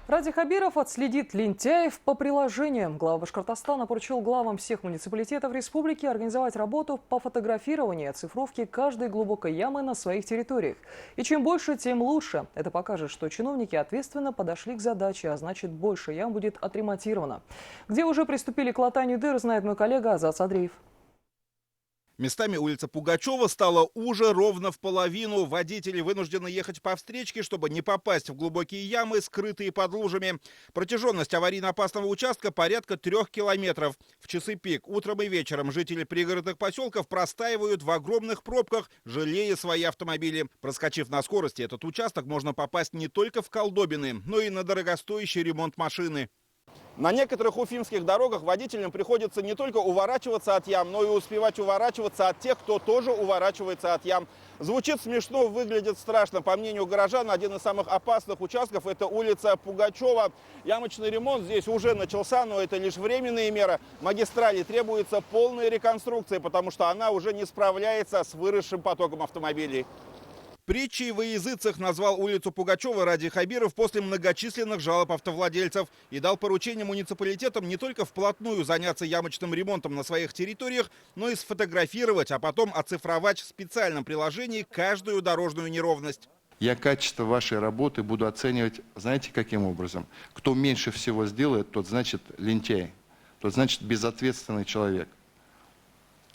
Ради Хабиров отследит лентяев по приложениям. Глава Башкортостана поручил главам всех муниципалитетов республики организовать работу по фотографированию и оцифровке каждой глубокой ямы на своих территориях. И чем больше, тем лучше. Это покажет, что чиновники ответственно подошли к задаче, а значит, больше ям будет отремонтировано. Где уже приступили к латанию дыр, знает мой коллега Азат Садриев. Местами улица Пугачева стала уже ровно в половину. Водители вынуждены ехать по встречке, чтобы не попасть в глубокие ямы, скрытые под лужами. Протяженность аварийно-опасного участка порядка 3 километров. В часы пик утром и вечером жители пригородных поселков простаивают в огромных пробках, жалея свои автомобили. Проскочив на скорости этот участок, можно попасть не только в колдобины, но и на дорогостоящий ремонт машины. На некоторых уфимских дорогах водителям приходится не только уворачиваться от ям, но и успевать уворачиваться от тех, кто тоже уворачивается от ям. Звучит смешно, выглядит страшно. По мнению горожан, один из самых опасных участков – это улица Пугачева. Ямочный ремонт здесь уже начался, но это лишь временные меры. Магистрали требуется полная реконструкция, потому что она уже не справляется с выросшим потоком автомобилей. Притчей во языцах назвал улицу Пугачева Ради Хабиров после многочисленных жалоб автовладельцев и дал поручение муниципалитетам не только вплотную заняться ямочным ремонтом на своих территориях, но и сфотографировать, а потом оцифровать в специальном приложении каждую дорожную неровность. Я качество вашей работы буду оценивать, знаете, каким образом? Кто меньше всего сделает, тот значит лентяй, тот значит безответственный человек.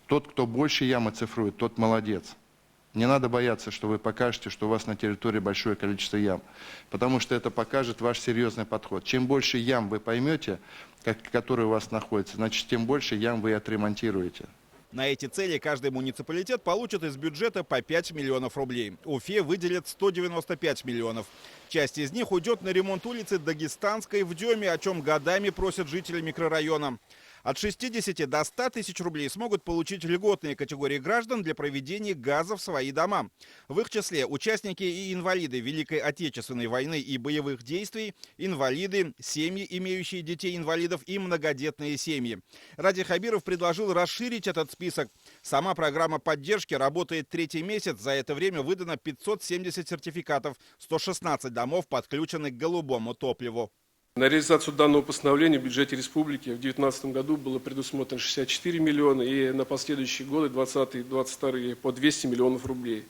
Тот, кто больше ям оцифрует, тот молодец. Не надо бояться, что вы покажете, что у вас на территории большое количество ям, потому что это покажет ваш серьезный подход. Чем больше ям вы поймете, которые у вас находятся, значит, тем больше ям вы отремонтируете. На эти цели каждый муниципалитет получит из бюджета по 5 миллионов рублей. Уфе выделят 195 миллионов. Часть из них уйдет на ремонт улицы Дагестанской в Деме, о чем годами просят жители микрорайона. От 60 до 100 тысяч рублей смогут получить льготные категории граждан для проведения газа в свои дома. В их числе участники и инвалиды Великой Отечественной войны и боевых действий, инвалиды, семьи, имеющие детей-инвалидов и многодетные семьи. Ради Хабиров предложил расширить этот список. Сама программа поддержки работает 3-й месяц. За это время выдано 570 сертификатов, 116 домов подключены к голубому топливу. На реализацию данного постановления в бюджете республики в 2019 году было предусмотрено 64 миллиона и на последующие годы, 2020 и 2022, по 200 миллионов рублей.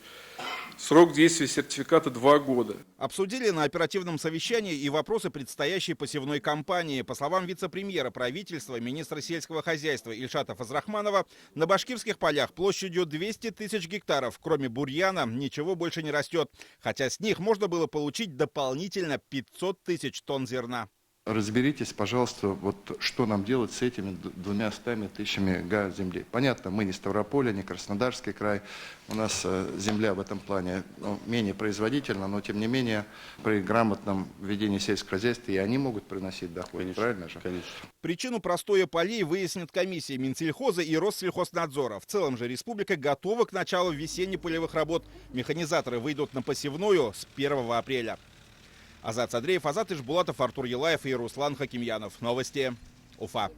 Срок действия сертификата 2 года. Обсудили на оперативном совещании и вопросы предстоящей посевной кампании. По словам вице-премьера правительства, министра сельского хозяйства Ильшата Фазрахманова, на башкирских полях площадью 200 тысяч гектаров, кроме бурьяна, ничего больше не растет. Хотя с них можно было получить дополнительно 500 тысяч тонн зерна. Разберитесь, пожалуйста, вот что нам делать с этими 200 тысячами га земли. Понятно, мы не Ставрополь, не Краснодарский край. У нас земля в этом плане менее производительна, но тем не менее при грамотном ведении сельского хозяйства и они могут приносить доход. Конечно, правильно же? Конечно. Причину простоя полей выяснит комиссия Минсельхоза и Россельхознадзора. В целом же республика готова к началу весенне-полевых работ. Механизаторы выйдут на посевную с 1 апреля. Азат Садриев, Азат Ишбулатов, Артур Елаев и Руслан Хакимьянов. Новости Уфа.